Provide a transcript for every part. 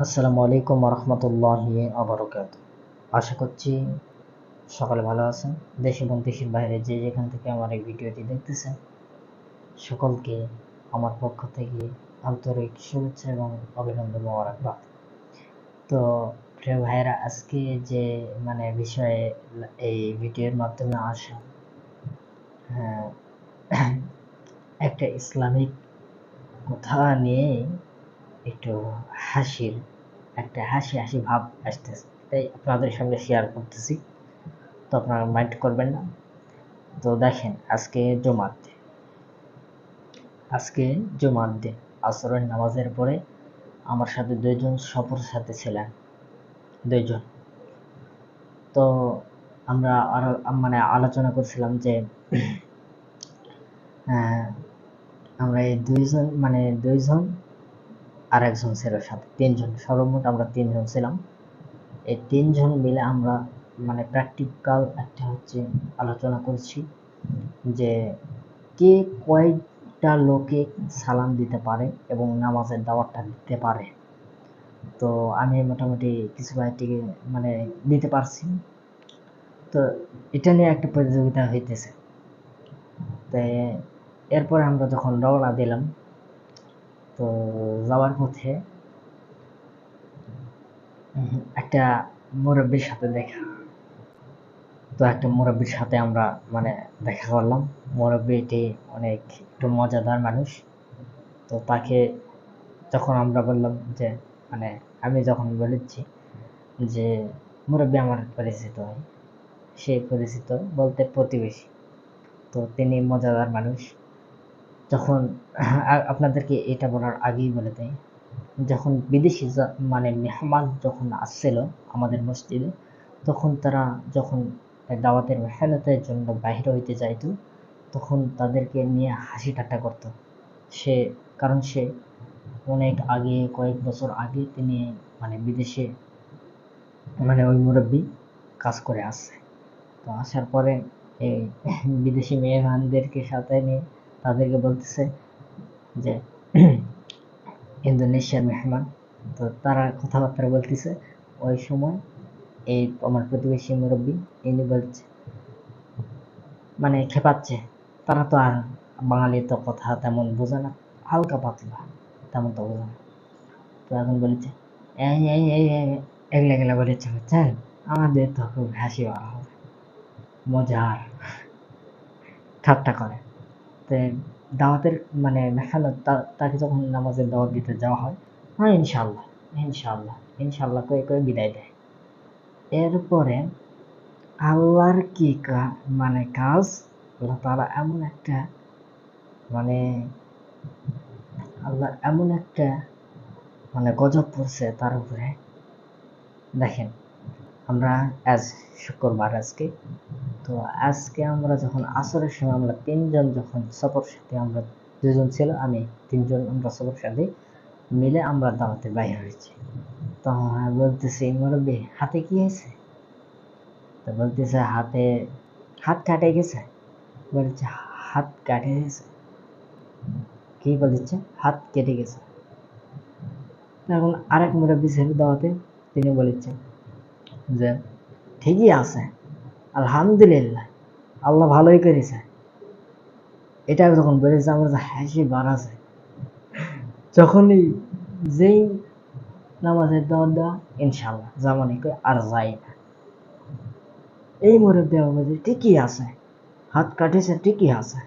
আসসালামু আলাইকুম রহমতুল্লাহি আবরাকাতুহু। আশা করছি সকালে ভালো আছেন। দেশ এবং দেশের বাইরে যে যেখান থেকে আমার এই ভিডিওটি দেখতেছেন, সকলকে আমার পক্ষ থেকে আন্তরিক শুভেচ্ছা এবং অভিনন্দন মোবারকবাদ। তো প্রিয় ভাইয়েরা, আজকে যে বিষয়ে এই ভিডিওর মাধ্যমে আসা, হ্যাঁ, একটা ইসলামিক কথা নিয়ে একটু হাসির হাসি হাসি ভাব আসতেছে, তাই আপনাদের সঙ্গে শেয়ার করতেছি। তো আপনারা মাইন্ড করবেন না। তো দেখেন, আজকে জুমার দিন আসরের নামাজের পরে আমার সাথে দুইজন সফর সাথে ছিলেন, দুইজন। তো আমরা আরো আলোচনা করছিলাম যে আমরা এই দুইজন আর একজন ছিল সাথে, তিনজন, সর্বমোট আমরা তিনজন ছিলাম। এই তিনজন মিলে আমরা প্র্যাকটিক্যাল একটা আলোচনা করছি যে কে কয়টা লোকে সালাম দিতে পারে এবং নামাজের দাওয়াতটা দিতে পারে। তো আমি মোটামুটি কিছু ভাইটিকে দিতে পারছি। তো এটা নিয়ে একটা প্রতিযোগিতা হইতেছে। তো এরপরে আমরা যখন রওনা দিলাম, তো যাওয়ার পথে একটা মুরব্বীর সাথে একটা মুরব্বীর সাথে আমরা দেখা করলাম। মুরব্বীটি অনেক একটু মজাদার মানুষ। তো তাকে যখন আমরা বললাম যে আমি যখন বলেছি যে মুরব্বী আমার পরিচিত হয়, সে পরিচিত বলতে প্রতিবেশী। তো তিনি মজাদার মানুষ। যখন আপনাদেরকে এটা বলার আগেই বলে দেয়, যখন বিদেশি মেহমান যখন আসছিল আমাদের মসজিদে, তখন তারা যখন দাওয়াতের মেহনতের জন্য বাহির হইতে যাইতো, তখন তাদেরকে নিয়ে হাসি ঠাট্টা করত সে। কারণ সে অনেক আগে, কয়েক বছর আগে তিনি বিদেশে ওই মুরব্বী কাজ করে আসছে। তো আসার পরে এই বিদেশি মেহমানদেরকে সাথে নিয়ে তাদেরকে বলতেছে যে ইন্দোনেশিয়ার মেহমান। তো তারা কথাবার্তা বলতেছে। ওই সময় এই আমার প্রতিবেশী মুরব্বী ইনি বলছে, খেপাচ্ছে। তারা তো আর বাঙালি তো কথা তেমন বোঝে না, হালকা পাতলা, তেমন তো বোঝে না। তো এখন বলেছে এই এই এই এই এগুলা এগুলা বলেছে, বুঝছেন? আমাদের তো খুব হাসি হয়, মজার ঠাট্টা করে। তো দাওয়াতের মেহনত তাকে যখন নামাজের দাওয়াত দিতে যাওয়া হয়, হ্যাঁ ইনশাল্লাহ ইনশাল্লাহ ইনশাল্লাহ কয়ে কয়ে বিদায় দেয়। এরপরে আল্লাহর কি কাজ, আল্লাহ তাআলা এমন একটা আল্লাহ এমন একটা গজব পড়ছে তার উপরে। দেখেন, আমরা আজ শুক্রবার তো আজকে আমরা যখন আসরের সময় আমরা তিনজন যখন সফর সাথে, আমরা দুজন ছিল, আমি তিনজন, আমরা সফর সাথে মিলে আমরা দাওয়াতে বাইরে হয়েছি। তো বলতেছি মুরব্বী হাতে কি হয়েছে? তো বলতেছে হাত কাটে গেছে। বলছে হাত কাটে গেছে? কি বলছে? হাত কেটে গেছে। এখন আরেক মুরব্বী ছিল দাওয়াতে, তিনি বলেছেন যে ঠিকই আছে, আলহামদুলিল্লাহ, আল্লাহ ভালোই করেছে। এটা যখন বলেছে আমার হাসি বাড়াছে। যখনই যেই নামাজের দাওয়াত দেওয়া, ইনশাল্লাহ জামানি কই আর যাই না। এই মুরব্বী আমার বলছে ঠিকই আছে, হাত কাটিছে, ঠিকই আছে।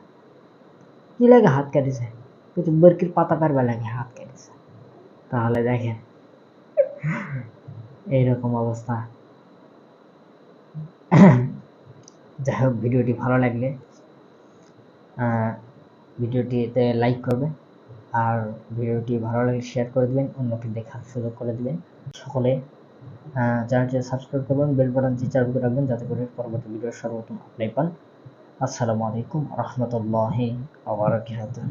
কি লাগে হাত কাটিছে? কিছু বরকির পাতা পারবা লাগে হাত কেটেছে। তাহলে দেখেন এইরকম অবস্থা। যাই হোক, ভিডিওটি ভালো লাগলে ভিডিওটিতে লাইক করবে, আর ভিডিওটি ভালো লাগলে শেয়ার করে দিবেন, অন্যকে দেখার সুযোগ করে দিবেন। সকলে চ্যানেলটি সাবস্ক্রাইব করবেন, বেল বাটনটি চালু করে রাখবেন যাতে করে পরবর্তী ভিডিও সর্বপ্রথম আপনি পান। আসসালামু আলাইকুম রহমতুল্লাহি ওয়া বারাকাতুহু।